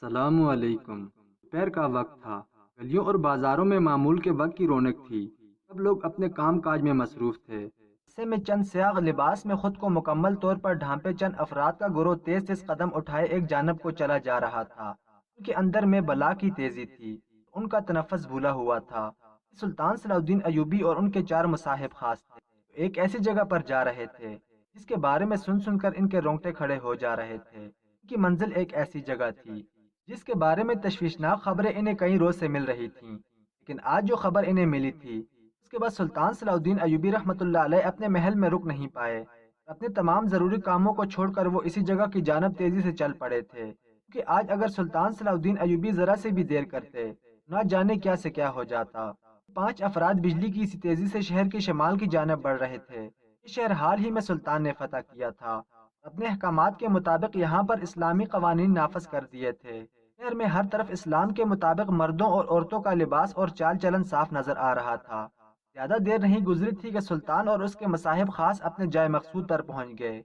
السلام علیکم۔ دوپہر کا وقت تھا۔ گلیوں اور بازاروں میں معمول کے وقت کی رونق تھی۔ سب لوگ اپنے کام کاج میں مصروف تھے۔ ایسے میں چند سیاہ لباس میں خود کو مکمل طور پر ڈھانپے چند افراد کا گروہ تیز تیز قدم اٹھائے ایک جانب کو چلا جا رہا تھا۔ ان کے اندر میں بلا کی تیزی تھی۔ ان کا تنفس بھولا ہوا تھا۔ سلطان صلاح الدین ایوبی اور ان کے چار مصاحب خاص تھے، ایک ایسی جگہ پر جا رہے تھے جس کے بارے میں سن سن کر ان کے رونگٹے کھڑے ہو جا رہے تھے۔ ان کی منزل ایک ایسی جگہ تھی جس کے بارے میں تشویشناک خبریں انہیں کئی روز سے مل رہی تھیں، لیکن آج جو خبر انہیں ملی تھی اس کے بعد سلطان صلاح الدین ایوبی رحمۃ اللہ علیہ اپنے محل میں رک نہیں پائے۔ اپنے تمام ضروری کاموں کو چھوڑ کر وہ اسی جگہ کی جانب تیزی سے چل پڑے تھے، کیونکہ آج اگر سلطان صلاح الدین ایوبی ذرا سے بھی دیر کرتے نہ جانے کیا سے کیا ہو جاتا۔ 5 افراد بجلی کی اسی تیزی سے شہر کے شمال کی جانب بڑھ رہے تھے۔ یہ شہر حال ہی میں سلطان نے فتح کیا تھا، اپنے احکامات کے مطابق یہاں پر اسلامی قوانین نافذ کر دیے تھے۔ شہر میں ہر طرف اسلام کے مطابق مردوں اور عورتوں کا لباس اور چال چلن صاف نظر آ رہا تھا۔ زیادہ دیر نہیں گزری تھی کہ سلطان اور اس کے مصاحب خاص اپنے جائے مقصود پر پہنچ گئے۔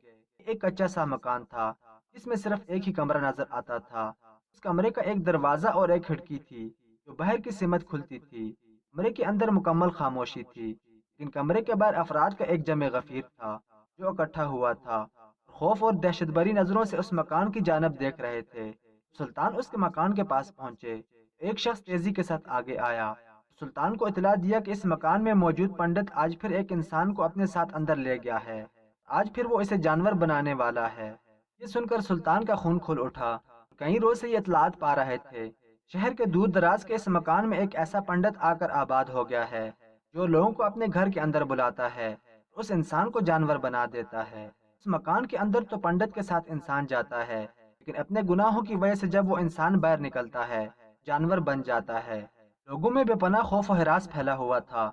ایک کچا سا مکان تھا جس میں صرف ایک ہی کمرہ نظر آتا تھا۔ اس کمرے کا ایک دروازہ اور ایک کھڑکی تھی جو باہر کی سمت کھلتی تھی۔ کمرے کے اندر مکمل خاموشی تھی، لیکن کمرے کے باہر افراد کا ایک جمع غفیر تھا جو اکٹھا ہوا تھا، خوف اور دہشت بری نظروں سے اس مکان کی جانب دیکھ رہے تھے۔ سلطان اس کے مکان کے پاس پہنچے۔ ایک شخص تیزی کے ساتھ آگے آیا۔ سلطان کو اطلاع دیا کہ اس مکان میں موجود پنڈت آج پھر ایک انسان کو اپنے ساتھ اندر لے گیا ہے۔ آج پھر وہ اسے جانور بنانے والا ہے۔ یہ سن کر سلطان کا خون کھل اٹھا۔ کئی روز سے یہ اطلاعات پا رہے تھے۔ شہر کے دور دراز کے اس مکان میں ایک ایسا پنڈت آ کر آباد ہو گیا ہے جو لوگوں کو اپنے گھر کے اندر بلاتا ہے، اس انسان کو جانور بنا دیتا ہے۔ اس مکان کے اندر تو پنڈت کے ساتھ انسان جاتا ہے، لیکن اپنے گناہوں کی وجہ سے جب وہ انسان باہر نکلتا ہے جانور بن جاتا ہے۔ لوگوں میں بے پناہ خوف و ہراس پھیلا ہوا تھا۔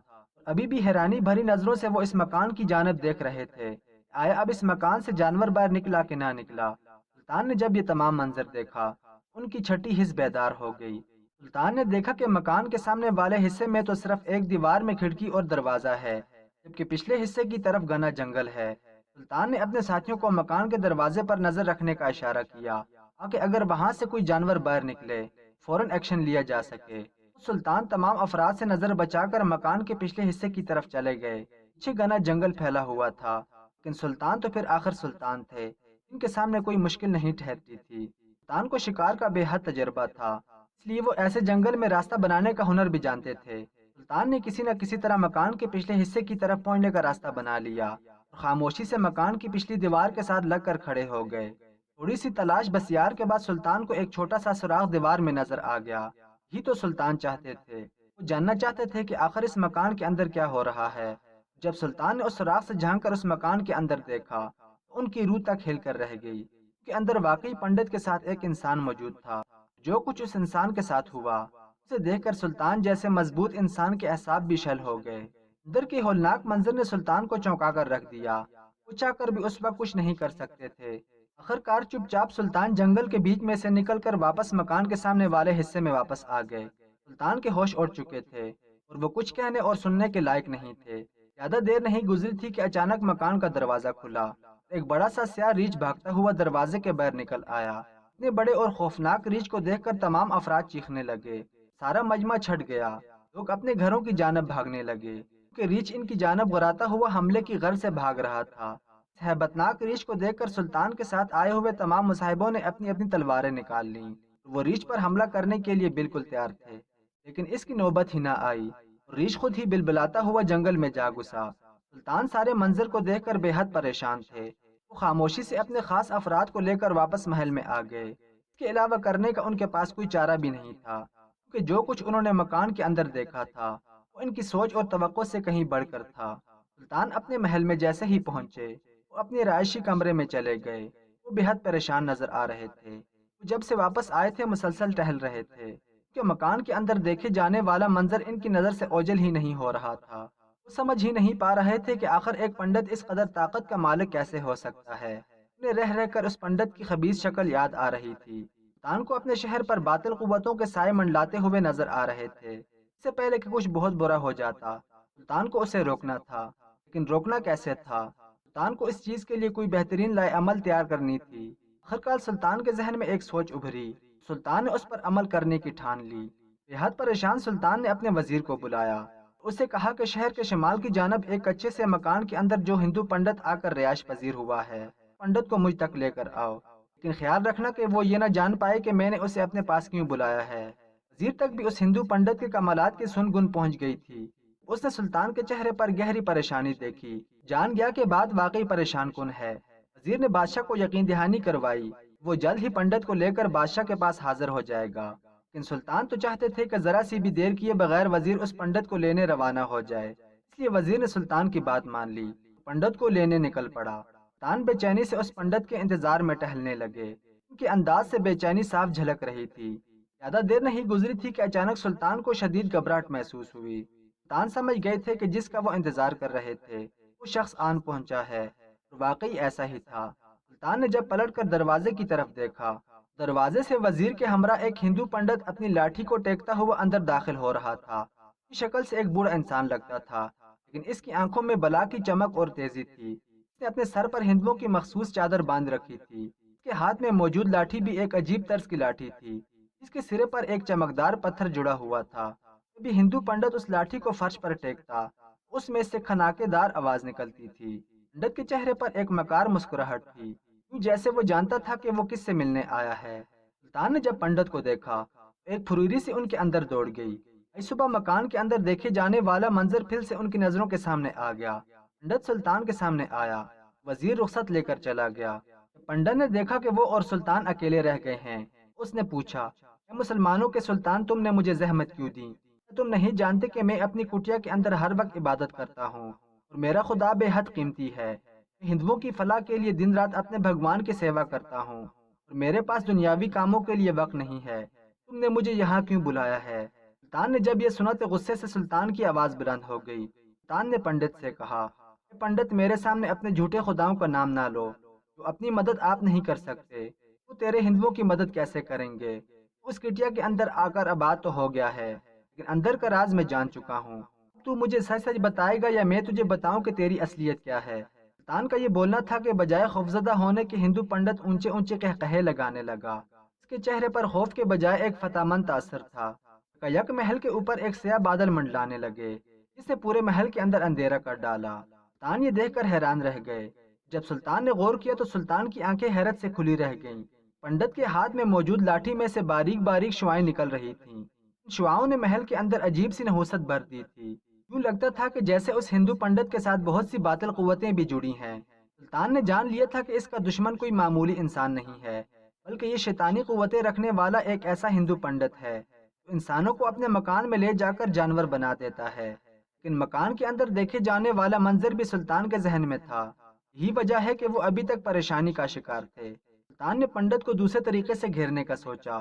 ابھی بھی حیرانی بھری نظروں سے وہ اس مکان کی جانب دیکھ رہے تھے، آیا اب اس مکان سے جانور باہر نکلا کہ نہ نکلا۔ سلطان نے جب یہ تمام منظر دیکھا ان کی چھٹی حس بیدار ہو گئی۔ سلطان نے دیکھا کہ مکان کے سامنے والے حصے میں تو صرف ایک دیوار میں کھڑکی اور دروازہ ہے، جبکہ پچھلے حصے کی طرف گھنا جنگل ہے۔ سلطان نے اپنے ساتھیوں کو مکان کے دروازے پر نظر رکھنے کا اشارہ کیا تاکہ اگر وہاں سے کوئی جانور باہر نکلے فوراً ایکشن لیا جا سکے۔ سلطان تمام افراد سے نظر بچا کر مکان کے پچھلے حصے کی طرف چلے گئے۔ پیچھے گھنا جنگل پھیلا ہوا تھا، لیکن سلطان تو پھر آخر سلطان تھے، ان کے سامنے کوئی مشکل نہیں ٹھہرتی تھی۔ سلطان کو شکار کا بے حد تجربہ تھا، اس لیے وہ ایسے جنگل میں راستہ بنانے کا ہنر بھی جانتے تھے۔ سلطان نے کسی نہ کسی طرح مکان کے پچھلے حصے کی طرف پہنچنے کا راستہ بنا لیا، خاموشی سے مکان کی پچھلی دیوار کے ساتھ لگ کر کھڑے ہو گئے۔ تھوڑی سی تلاش بسیار کے بعد سلطان کو ایک چھوٹا سا سوراخ دیوار میں نظر آ گیا۔ یہ تو سلطان چاہتے تھے، وہ جاننا چاہتے تھے کہ آخر اس مکان کے اندر کیا ہو رہا ہے۔ جب سلطان نے اس سوراخ سے جھانک کر اس مکان کے اندر دیکھا تو ان کی روح تک ہل کر رہ گئی، کہ اندر واقعی پنڈت کے ساتھ ایک انسان موجود تھا۔ جو کچھ اس انسان کے ساتھ ہوا اسے دیکھ کر سلطان جیسے مضبوط انسان کے اعصاب بھی شل ہو گئے۔ اندر کے ہولناک منظر نے سلطان کو چونکا کر رکھ دیا، وہ چاہ کر بھی اس وقت کچھ نہیں کر سکتے تھے۔ آخرکار چپ چاپ سلطان جنگل کے بیچ میں سے نکل کر واپس مکان کے سامنے والے حصے میں واپس آ گئے۔ سلطان کے ہوش اڑ چکے تھے اور وہ کچھ کہنے اور سننے کے لائق نہیں تھے۔ زیادہ دیر نہیں گزری تھی کہ اچانک مکان کا دروازہ کھلا، ایک بڑا سا سیاہ ریچھ بھاگتا ہوا دروازے کے باہر نکل آیا۔ اتنے بڑے اور خوفناک ریچھ کو دیکھ کر تمام افراد چیخنے لگے، سارا مجمع چھٹ گیا، لوگ اپنے گھروں کی جانب بھاگنے لگے کہ ریچھ ان کی جانب غراتا ہوا حملے کی غرض سے بھاگ رہا تھا۔ ہیبتناک ریچھ کو دیکھ کر سلطان کے ساتھ آئے ہوئے تمام مصاحبوں نے اپنی اپنی تلواریں نکال لیں۔ وہ ریچھ پر حملہ کرنے کے لیے بالکل تیار تھے، لیکن اس کی نوبت ہی نہ آئی۔ ریچھ خود ہی بلبلاتا ہوا جنگل میں جا گھسا۔ سلطان سارے منظر کو دیکھ کر بے حد پریشان تھے۔ وہ خاموشی سے اپنے خاص افراد کو لے کر واپس محل میں آ گئے۔ اس کے علاوہ کرنے کا ان کے پاس کوئی چارہ بھی نہیں تھا، کیونکہ جو کچھ انہوں نے مکان کے اندر دیکھا تھا وہ ان کی سوچ اور توقع سے کہیں بڑھ کر تھا۔ سلطان اپنے محل میں جیسے ہی پہنچے وہ اپنے رہائشی کمرے میں چلے گئے۔ وہ بے حد پریشان نظر آ رہے تھے۔ وہ جب سے واپس آئے تھے مسلسل ٹہل رہے تھے، کہ مکان کے اندر دیکھے جانے والا منظر ان کی نظر سے اوجھل ہی نہیں ہو رہا تھا۔ وہ سمجھ ہی نہیں پا رہے تھے کہ آخر ایک پنڈت اس قدر طاقت کا مالک کیسے ہو سکتا ہے۔ انہیں رہ رہ کر اس پنڈت کی خبیث شکل یاد آ رہی تھی۔ سلطان کو اپنے شہر پر باطل قوتوں کے سائے منڈلاتے ہوئے نظر آ رہے تھے۔ اس سے پہلے کہ کچھ بہت برا ہو جاتا سلطان کو اسے روکنا تھا، لیکن روکنا کیسے تھا؟ سلطان کو اس چیز کے لیے کوئی بہترین لائے عمل تیار کرنی تھی۔ آخرکار سلطان کے ذہن میں ایک سوچ ابھری۔ سلطان نے اس پر عمل کرنے کی ٹھان لی۔ بےحد پریشان سلطان نے اپنے وزیر کو بلایا، اسے کہا کہ شہر کے شمال کی جانب ایک کچے سے مکان کے اندر جو ہندو پنڈت آ کر رہائش پذیر ہوا ہے، پنڈت کو مجھ تک لے کر آؤ، لیکن خیال رکھنا کہ وہ یہ نہ جان پائے کہ میں نے اسے اپنے پاس کیوں بلایا ہے۔ وزیر تک بھی اس ہندو پنڈت کے کمالات کی سن گن پہنچ گئی تھی۔ اس نے سلطان کے چہرے پر گہری پریشانی دیکھی، جان گیا کہ بات واقعی پریشان کن ہے۔ وزیر نے بادشاہ کو یقین دہانی کروائی، وہ جلد ہی پنڈت کو لے کر بادشاہ کے پاس حاضر ہو جائے گا، لیکن سلطان تو چاہتے تھے کہ ذرا سی بھی دیر کیے بغیر وزیر اس پنڈت کو لینے روانہ ہو جائے، اس لیے وزیر نے سلطان کی بات مان لی، پنڈت کو لینے نکل پڑا۔ سلطان بے چینی سے اس پنڈت کے انتظار میں ٹہلنے لگے، ان کے انداز سے بے چینی صاف جھلک رہی تھی۔ زیادہ دیر نہیں گزری تھی کہ اچانک سلطان کو شدید گھبراہٹ محسوس ہوئی۔ سلطان سمجھ گئے تھے کہ جس کا وہ انتظار کر رہے تھے وہ شخص آن پہنچا ہے، اور واقعی ایسا ہی تھا۔ سلطان نے جب پلٹ کر دروازے کی طرف دیکھا، دروازے سے وزیر کے ہمراہ ایک ہندو پنڈت اپنی لاٹھی کو ٹیکتا ہوا اندر داخل ہو رہا تھا۔ اس کی شکل سے ایک بوڑھا انسان لگتا تھا، لیکن اس کی آنکھوں میں بلا کی چمک اور تیزی تھی۔ اس نے اپنے سر پر ہندوؤں کی مخصوص چادر باندھ رکھی تھی۔ اس کے ہاتھ میں موجود لاٹھی بھی ایک عجیب طرز کی لاٹھی تھی، اس کے سرے پر ایک چمکدار پتھر جڑا ہوا تھا۔ جب ہندو پنڈت اس لاٹھی کو فرش پر ٹیکتا، اس میں سے کھناکے دار آواز نکلتی تھی۔ پنڈت کے چہرے پر ایک مکار مسکراہٹ تھی، جیسے وہ جانتا تھا کہ وہ کس سے ملنے آیا ہے۔ سلطان نے جب پنڈت کو دیکھا، ایک پھروری سے ان کے اندر دوڑ گئی۔ صبح مکان کے اندر دیکھے جانے والا منظر پھر سے ان کی نظروں کے سامنے آ گیا۔ پنڈت سلطان کے سامنے آیا، وزیر رخصت لے کر چلا گیا۔ پنڈت نے دیکھا کہ وہ اور سلطان اکیلے رہ گئے ہیں، اس نے پوچھا، اے مسلمانوں کے سلطان، تم نے مجھے زحمت کیوں دی؟ تم نہیں جانتے کہ میں اپنی کٹیا کے اندر ہر وقت عبادت کرتا ہوں، اور میرا خدا بے حد قیمتی ہے۔ میں ہندوؤں کی فلاح کے لیے دن رات اپنے بھگوان کی سیوا کرتا ہوں، اور میرے پاس دنیاوی کاموں کے لیے وقت نہیں ہے۔ تم نے مجھے یہاں کیوں بلایا ہے؟ سلطان نے جب یہ سنا تو غصے سے سلطان کی آواز بلند ہو گئی۔ سلطان نے پنڈت سے کہا، اے پنڈت، میرے سامنے اپنے جھوٹے خداؤں کا نام نہ لو، جو اپنی مدد آپ نہیں کر سکتے، وہ تیرے ہندوؤں کی مدد کیسے کریں گے؟ اس کٹیا کے اندر آ کر آباد تو ہو گیا ہے، لیکن اندر کا راز میں جان چکا ہوں۔ تو مجھے سچ سچ بتائے گا یا میں تجھے بتاؤں کہ تیری اصلیت کیا ہے؟ سلطان کا یہ بولنا تھا کہ بجائے خوفزدہ ہونے کے ہندو پنڈت اونچے اونچے قہقہے لگانے لگا۔ اس کے چہرے پر خوف کے بجائے ایک فتح مند تاثر تھا۔ یک محل کے اوپر ایک سیاہ بادل منڈلانے لگے، جس نے پورے محل کے اندر اندھیرا کر ڈالا۔ سلطان یہ دیکھ کر حیران رہ گئے۔ جب سلطان نے غور کیا تو سلطان کی آنکھیں حیرت سے کھلی رہ گئیں۔ پنڈت کے ہاتھ میں موجود لاٹھی میں سے باریک باریک شعاعیں نکل رہی تھیں۔ ان شعاؤں نے محل کے اندر عجیب سی نحوست بھر دی تھی۔ یوں لگتا تھا کہ جیسے اس ہندو پنڈت کے ساتھ بہت سی باطل قوتیں بھی جڑی ہیں۔ سلطان نے جان لیا تھا کہ اس کا دشمن کوئی معمولی انسان نہیں ہے، بلکہ یہ شیطانی قوتیں رکھنے والا ایک ایسا ہندو پنڈت ہے جو انسانوں کو اپنے مکان میں لے جا کر جانور بنا دیتا ہے۔ لیکن مکان کے اندر دیکھے جانے والا منظر بھی سلطان کے ذہن میں تھا، یہی وجہ ہے کہ وہ ابھی تک پریشانی کا شکار تھے۔ سلطان نے پنڈت کو دوسرے طریقے سے گھیرنے کا سوچا،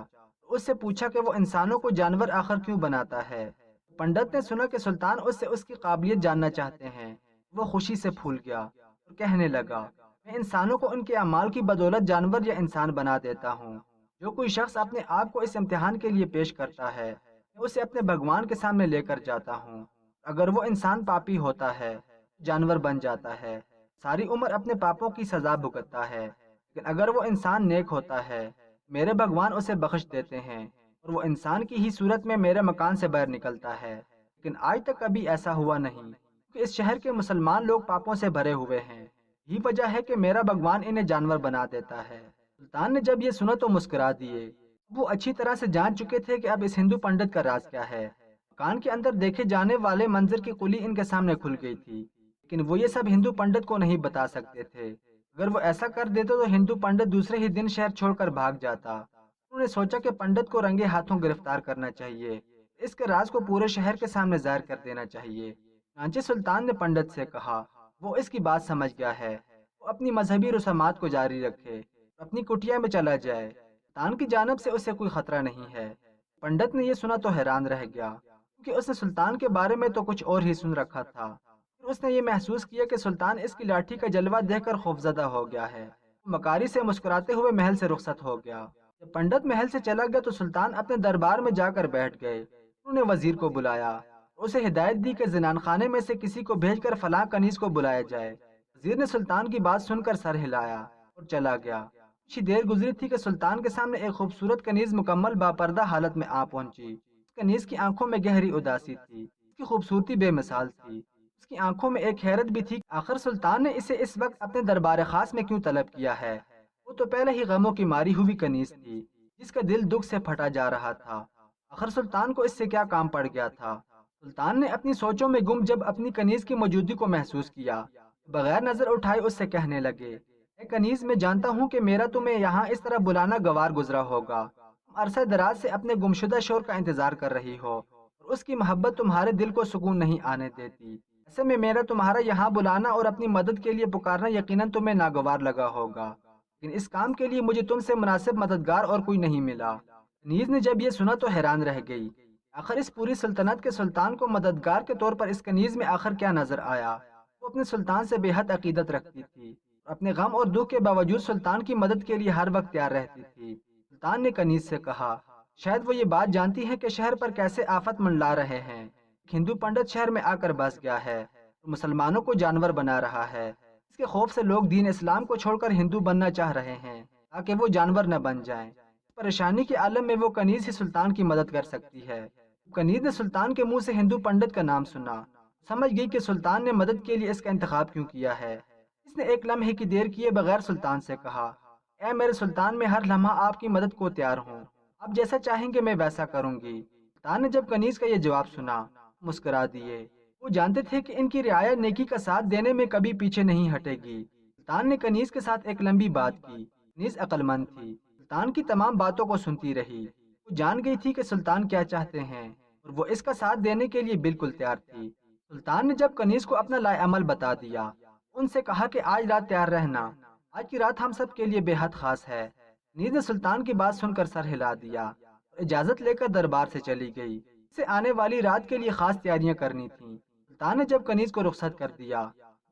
اس سے پوچھا کہ وہ انسانوں کو جانور آخر کیوں بناتا ہے۔ پنڈت نے سنا کہ سلطان اس سے اس کی قابلیت جاننا چاہتے ہیں۔ وہ خوشی سے پھول گیا اور کہنے لگا، میں انسانوں کو ان کے اعمال کی بدولت جانور یا انسان بنا دیتا ہوں۔ جو کوئی شخص اپنے آپ کو اس امتحان کے لیے پیش کرتا ہے، میں اسے اپنے بھگوان کے سامنے لے کر جاتا ہوں۔ اگر وہ انسان پاپی ہوتا ہے، جانور بن جاتا ہے، ساری عمر اپنے پاپوں کی سزا بھگتتا ہے، لیکن اگر وہ انسان نیک ہوتا ہے، میرے بھگوان اسے بخش دیتے ہیں اور وہ انسان کی ہی صورت میں میرے مکان سے باہر نکلتا ہے۔ لیکن آج تک کبھی ایسا ہوا نہیں، کہ اس شہر کے مسلمان لوگ پاپوں سے بھرے ہوئے ہیں، یہی وجہ ہے کہ میرا بھگوان انہیں جانور بنا دیتا ہے۔ سلطان نے جب یہ سنا تو مسکرا دیے۔ وہ اچھی طرح سے جان چکے تھے کہ اب اس ہندو پنڈت کا راز کیا ہے۔ مکان کے اندر دیکھے جانے والے منظر کی کلی ان کے سامنے کھل گئی تھی، لیکن وہ یہ سب ہندو پنڈت کو نہیں بتا سکتے تھے۔ اگر وہ ایسا کر دیتے تو ہندو پنڈت دوسرے ہی دن شہر چھوڑ کر بھاگ جاتا۔ انہوں نے سوچا کہ پنڈت کو رنگے ہاتھوں گرفتار کرنا چاہیے، اس کے راز کو پورے شہر کے سامنے ظاہر کر دینا چاہیے۔ چنانچہ سلطان نے پنڈت سے کہا، وہ اس کی بات سمجھ گیا ہے، وہ اپنی مذہبی رسومات کو جاری رکھے، اپنی کٹیا میں چلا جائے، سلطان کی جانب سے اسے کوئی خطرہ نہیں ہے۔ پنڈت نے یہ سنا تو حیران رہ گیا، کیونکہ اس نے سلطان کے بارے میں تو کچھ اور ہی سن رکھا تھا۔ پھر اس نے یہ محسوس کیا کہ سلطان اس کی لاٹھی کا جلوہ دیکھ کر خوفزدہ ہو گیا ہے۔ وہ مکاری سے مسکراتے ہوئے محل سے رخصت ہو گیا۔ جب پنڈت محل سے چلا گیا تو سلطان اپنے دربار میں جا کر بیٹھ گئے۔ انہوں نے وزیر کو بلایا، اسے ہدایت دی کہ زنان خانے میں سے کسی کو بھیج کر فلاں کنیز کو بلایا جائے۔ وزیر نے سلطان کی بات سن کر سر ہلایا اور چلا گیا۔ کچھ دیر گزری تھی کہ سلطان کے سامنے ایک خوبصورت کنیز مکمل باپردہ حالت میں آ پہنچی۔ اس کنیز کی آنکھوں میں گہری اداسی تھی، اس کی خوبصورتی بے مثال تھی، اس کی آنکھوں میں ایک حیرت بھی تھی کہ آخر سلطان نے اسے اس وقت اپنے دربار خاص میں کیوں طلب کیا ہے۔ وہ تو پہلے ہی غموں کی ماری ہوئی کنیز تھی، جس کا دل دکھ سے پھٹا جا رہا تھا۔ آخر سلطان کو اس سے کیا کام پڑ گیا تھا؟ سلطان نے اپنی سوچوں میں گم جب اپنی کنیز کی موجودگی کو محسوس کیا، بغیر نظر اٹھائے اس سے کہنے لگے، اے کنیز، میں جانتا ہوں کہ میرا تمہیں یہاں اس طرح بلانا گوار گزرا ہوگا۔ تم عرصہ دراز سے اپنے گمشدہ شور کا انتظار کر رہی ہو اور اس کی محبت تمہارے دل کو سکون نہیں آنے دیتی۔ ایسے میں میرا تمہارا یہاں بلانا اور اپنی مدد کے لیے پکارنا یقیناً تمہیں ناگوار لگا ہوگا، لیکن اس کام کے لیے مجھے تم سے مناسب مددگار اور کوئی نہیں ملا۔ کنیز نے جب یہ سنا تو حیران رہ گئی، آخر اس پوری سلطنت کے سلطان کو مددگار کے طور پر اس کنیز میں آخر کیا نظر آیا؟ وہ اپنے سلطان سے بے حد عقیدت رکھتی تھی، اپنے غم اور دکھ کے باوجود سلطان کی مدد کے لیے ہر وقت تیار رہتی تھی۔ سلطان نے کنیز سے کہا، شاید وہ یہ بات جانتی ہے کہ شہر پر کیسے آفت منڈلا رہے ہیں۔ ایک ہندو پنڈت شہر میں آ کر بس گیا ہے اور مسلمانوں کو جانور بنا رہا ہے۔ اس کے خوف سے لوگ دین اسلام کو چھوڑ کر ہندو بننا چاہ رہے ہیں تاکہ وہ جانور نہ بن جائیں۔ اس پریشانی کے عالم میں وہ کنیز ہی سلطان کی مدد کر سکتی ہے۔ کنیز نے سلطان کے منہ سے ہندو پنڈت کا نام سنا، سمجھ گئی کہ سلطان نے مدد کے لیے اس کا انتخاب کیوں کیا ہے۔ اس نے ایک لمحے کی دیر کیے بغیر سلطان سے کہا، اے میرے سلطان، میں ہر لمحہ آپ کی مدد کو تیار ہوں، آپ جیسا چاہیں گے میں ویسا کروں گی۔ سلطان نے جب کنیز کا یہ جواب سنا، مسکرا دیے۔ وہ جانتے تھے کہ ان کی رعایا نیکی کا ساتھ دینے میں کبھی پیچھے نہیں ہٹے گی۔ سلطان نے کنیز کے ساتھ ایک لمبی بات کی۔ کنیز عقل مند تھی، سلطان کی تمام باتوں کو سنتی رہی۔ وہ جان گئی تھی کہ سلطان کیا چاہتے ہیں اور وہ اس کا ساتھ دینے کے لیے بالکل تیار تھی۔ سلطان نے جب کنیز کو اپنا لائے عمل بتا دیا، ان سے کہا کہ آج رات تیار رہنا، آج کی رات ہم سب کے لیے بے حد خاص ہے۔ کنیز نے سلطان کی بات سن کر سر ہلا دیا اور اجازت لے کر دربار سے چلی گئی۔ اسے آنے والی رات کے لیے خاص تیاریاں کرنی تھیں۔ سلطان نے جب کنیز کو رخصت کر دیا،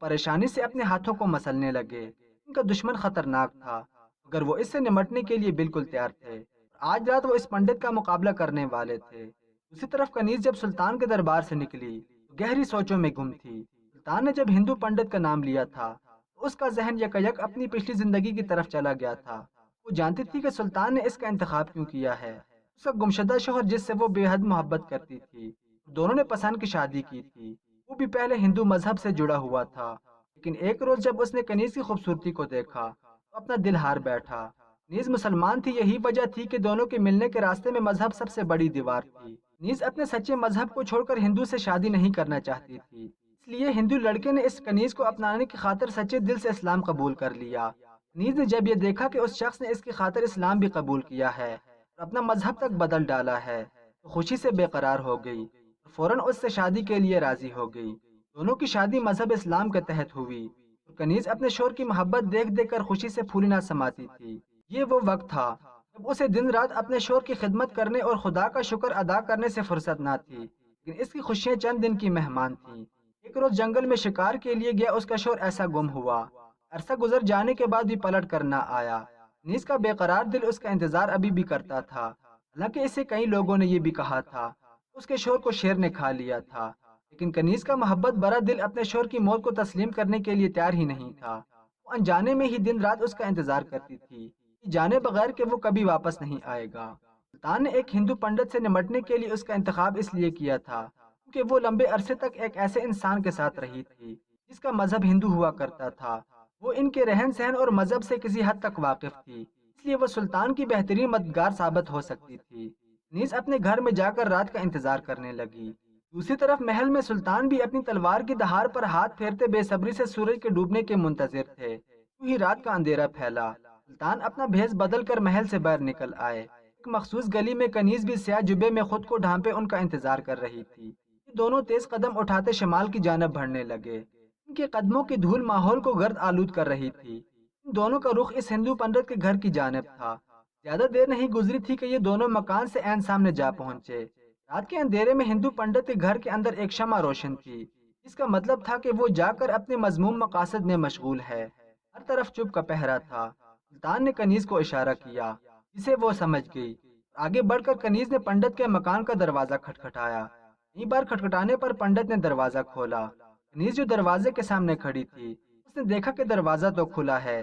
پریشانی سے اپنے ہاتھوں کو مسلنے لگے۔ ان کا دشمن خطرناک تھا مگر وہ اس سے نمٹنے کے لیے بالکل تیار تھے۔ آج رات وہ اس پنڈت کا مقابلہ کرنے والے تھے۔ دوسری طرف کنیز جب سلطان کے دربار سے نکلی تو گہری سوچوں میں گم تھی۔ سلطان نے جب ہندو پنڈت کا نام لیا تھا تو اس کا ذہن یک اپنی پچھلی زندگی کی طرف چلا گیا تھا۔ وہ جانتی تھی کہ سلطان نے اس کا انتخاب کیوں کیا ہے۔ اس کا گمشدہ شوہر جس سے وہ بے حد محبت کرتی تھی، دونوں نے پسند کی شادی کی تھی، وہ بھی پہلے ہندو مذہب سے جڑا ہوا تھا، لیکن ایک روز جب اس نے کنیز کی خوبصورتی کو دیکھا تو اپنا دل ہار بیٹھا۔ کنیز مسلمان تھی، یہی وجہ تھی کہ دونوں کے ملنے کے راستے میں مذہب سب سے بڑی دیوار تھی۔ کنیز اپنے سچے مذہب کو چھوڑ کر ہندو سے شادی نہیں کرنا چاہتی تھی، اس لیے ہندو لڑکے نے اس کنیز کو اپنانے کی خاطر سچے دل سے اسلام قبول کر لیا۔ کنیز نے جب یہ دیکھا کہ اس شخص نے اس کی خاطر اسلام بھی قبول کیا ہے اور اپنا مذہب تک بدل ڈالا ہے تو خوشی سے بے قرار ہو گئی اور فوراً اس سے شادی کے لیے راضی ہو گئی۔ دونوں کی شادی مذہب اسلام کے تحت ہوئی اور کنیز اپنے شوہر کی محبت دیکھ دیکھ کر خوشی سے پھولی نہ سماتی تھی۔ یہ وہ وقت تھا جب اسے دن رات اپنے شوہر کی خدمت کرنے اور خدا کا شکر ادا کرنے سے فرصت نہ تھی، لیکن اس کی خوشیاں چند دن کی مہمان تھیں۔ ایک روز جنگل میں شکار کے لیے گیا، اس کا شوہر ایسا گم ہوا، عرصہ گزر جانے کے بعد بھی پلٹ کر نہ آیا۔ کنیز کا بے قرار دل اس کا انتظار ابھی بھی کرتا تھا، حالانکہ اسے کئی لوگوں نے یہ بھی کہا تھا اس کے شوہر کو شیر نے کھا لیا تھا، لیکن کنیز کا محبت برا دل اپنے شوہر کی موت کو تسلیم کرنے کے لیے تیار ہی نہیں تھا۔ وہ انجانے میں ہی دن رات اس کا انتظار کرتی تھی، جانے بغیر کہ وہ کبھی واپس نہیں آئے گا۔ سلطان نے ایک ہندو پنڈت سے نمٹنے کے لیے اس کا انتخاب اس لیے کیا تھا کیونکہ وہ لمبے عرصے تک ایک ایسے انسان کے ساتھ رہی تھی جس کا مذہب ہندو ہوا کرتا تھا۔ وہ ان کے رہن سہن اور مذہب سے کسی حد تک واقف تھی، اس لیے وہ سلطان کی بہترین مددگار ثابت ہو سکتی تھی۔ کنیز اپنے گھر میں جا کر رات کا انتظار کرنے لگی۔ دوسری طرف محل میں سلطان بھی اپنی تلوار کی دہار پر ہاتھ پھیرتے بے صبری سے سورج کے ڈوبنے کے منتظر تھے۔ یوں ہی رات کا اندھیرا پھیلا۔ سلطان اپنا بھیس بدل کر محل سے باہر نکل آئے۔ ایک مخصوص گلی میں کنیز بھی سیاہ جبے میں خود کو ڈھانپے ان کا انتظار کر رہی تھی۔ یہ دونوں تیز قدم اٹھاتے شمال کی جانب بڑھنے لگے۔ ان کے قدموں کی دھول ماحول کو گرد آلود کر رہی تھی۔ ان دونوں کا رخ اس ہندو پنڈت کے گھر کی جانب تھا۔ زیادہ دیر نہیں گزری تھی کہ یہ دونوں مکان سے عین سامنے جا پہنچے۔ رات کے اندھیرے میں ہندو پنڈت کے گھر کے اندر ایک شمع روشن تھی، جس کا مطلب تھا کہ وہ جا کر اپنے مذموم مقاصد میں مشغول ہے۔ ہر طرف چپ کا پہرا تھا۔ سلطان نے کنیز کو اشارہ کیا جسے وہ سمجھ گئی۔ آگے بڑھ کر کنیز نے پنڈت کے مکان کا دروازہ کھٹکھٹایا۔ کئی بار کھٹکھٹانے پر پنڈت نے دروازہ کھولا۔ کنیز جو دروازے کے سامنے کھڑی تھی، اس نے دیکھا کہ دروازہ تو کھلا ہے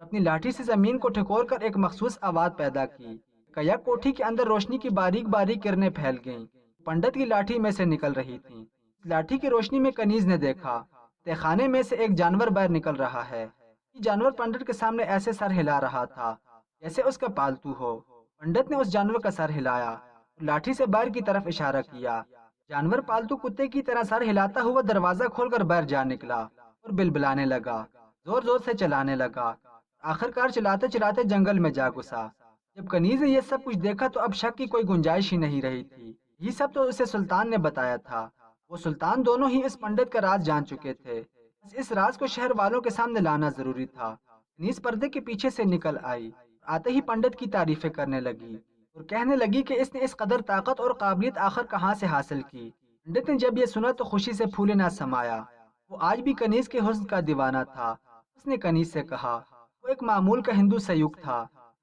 اپنی لاٹھی سے زمین کو ٹھکور کر ایک مخصوص آواز پیدا کی۔ یک کوٹھی کے اندر روشنی کی باریک باریک کرنیں پھیل گئیں، پنڈت کی لاٹھی میں سے نکل رہی تھیں۔ لاٹھی کی روشنی میں کنیز نے دیکھا تہخانے میں سے ایک جانور باہر نکل رہا ہے۔ یہ جانور پنڈت کے سامنے ایسے سر ہلا رہا تھا جیسے اس کا پالتو ہو۔ پنڈت نے اس جانور کا سر ہلایا اور لاٹھی سے باہر کی طرف اشارہ کیا۔ جانور پالتو کتے کی طرح سر ہلاتا ہوا دروازہ کھول کر باہر جا نکلا اور بلبلانے لگا، زور زور سے چلانے لگا۔ آخر کار چلاتے چلاتے جنگل میں جا گھسا۔ جب کنیز نے یہ سب کچھ دیکھا تو اب شک کی کوئی گنجائش ہی نہیں رہی تھی۔ یہ سب تو اسے سلطان نے بتایا تھا۔ وہ سلطان دونوں ہی اس پنڈت کا راز جان چکے تھے، بس اس راز کو شہر والوں کے سامنے لانا ضروری تھا۔ کنیز پردے کے پیچھے سے نکل آئی، آتے ہی پنڈت کی تعریفیں کرنے لگی اور کہنے لگی کہ اس نے اس قدر طاقت اور قابلیت آخر کہاں سے حاصل کی۔ پنڈت نے جب یہ سنا تو خوشی سے پھولے نہ سمایا۔ وہ آج بھی کنیز کے حسن کا دیوانہ تھا۔ اس نے کنیز سے کہا، وہ ایک معمول کا ہندو سیوک تھا،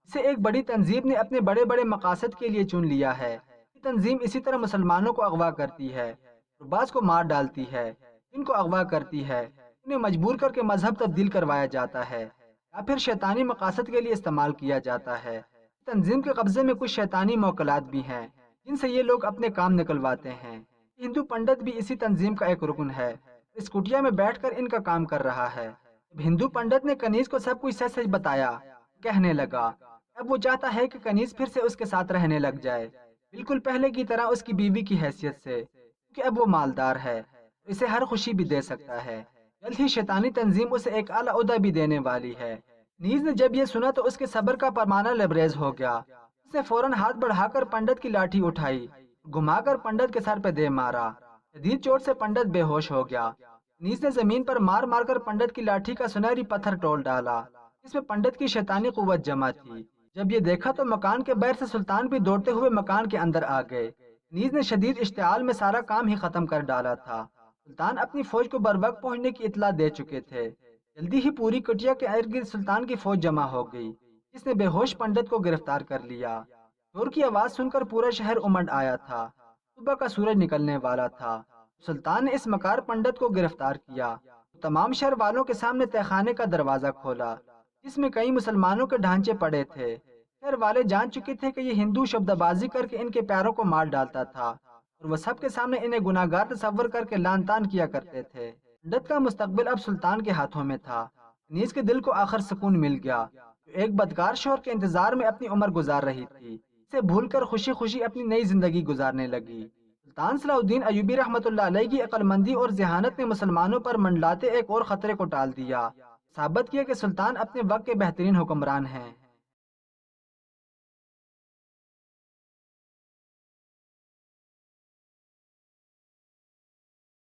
اسے ایک بڑی تنظیم نے اپنے بڑے بڑے مقاصد کے لیے چن لیا ہے۔ یہ تنظیم اسی طرح مسلمانوں کو اغوا کرتی ہے اور بعض کو مار ڈالتی ہے۔ ان کو اغوا کرتی ہے، انہیں مجبور کر کے مذہب تبدیل کروایا جاتا ہے یا پھر شیطانی مقاصد کے لیے استعمال کیا جاتا ہے۔ تنظیم کے قبضے میں کچھ شیطانی موکلات بھی ہیں جن سے یہ لوگ اپنے کام نکلواتے ہیں۔ ہندو پنڈت بھی اسی تنظیم کا ایک رکن ہے، اس کٹیا میں بیٹھ کر ان کا کام کر رہا ہے۔ جب ہندو پنڈت نے کنیز کو سب کچھ سچ سچ بتایا، کہنے لگا اب وہ چاہتا ہے کہ کنیز پھر سے اس کے ساتھ رہنے لگ جائے، بالکل پہلے کی طرح اس کی بیوی کی حیثیت سے، کیونکہ اب وہ مالدار ہے، اسے ہر خوشی بھی دے سکتا ہے۔ جلد ہی شیطانی تنظیم اسے ایک اعلیٰ عہدہ بھی دینے والی ہے۔ کنیز نے جب یہ سنا تو اس کے صبر کا پیمانہ لبریز ہو گیا۔ اس نے فوراً ہاتھ بڑھا کر پنڈت کی لاٹھی اٹھائی، گھما کر پنڈت کے سر پہ دے مارا۔ شدید چوٹ سے پنڈت بے ہوش ہو گیا۔ کنیز نے زمین پر مار مار کر پنڈت کی لاٹھی کا سنہری پتھر توڑ ڈالا، اس میں پنڈت کی شیطانی قوت جمع تھی۔ جب یہ دیکھا تو مکان کے باہر سے سلطان بھی دوڑتے ہوئے مکان کے اندر آ گئے۔ کنیز نے شدید اشتعال میں سارا کام ہی ختم کر ڈالا تھا۔ سلطان اپنی فوج کو بروقت پہنچنے کی اطلاع دے چکے تھے۔ جلدی ہی پوری کٹیا کے ارد گرد سلطان کی فوج جمع ہو گئی، جس نے بے ہوش پنڈت کو گرفتار کر لیا۔ شور کی آواز سن کر پورا شہر امنڈ آیا تھا۔ صبح کا سورج نکلنے والا تھا۔ سلطان نے اس مکار پنڈت کو گرفتار کیا، تمام شہر والوں کے سامنے تہخانے کا دروازہ کھولا، جس میں کئی مسلمانوں کے ڈھانچے پڑے تھے۔ شہر والے جان چکے تھے کہ یہ ہندو شبدہ بازی کر کے ان کے پیاروں کو مار ڈالتا تھا اور وہ سب کے سامنے انہیں گناہگار تصور کر کے لعن طعن کیا کرتے تھے۔ پنڈت کا مستقبل اب سلطان کے ہاتھوں میں تھا۔ کنیز کے دل کو آخر سکون مل گیا، جو ایک بدکار شوہر کے انتظار میں اپنی عمر گزار رہی تھی، اسے بھول کر خوشی خوشی اپنی نئی زندگی گزارنے لگی۔ سلطان صلاح الدین ایوبی رحمۃ اللہ علیہ کی عقل مندی اور ذہانت نے مسلمانوں پر منڈلاتے ایک اور خطرے کو ٹال دیا، ثابت کیا کہ سلطان اپنے وقت کے بہترین حکمران ہیں۔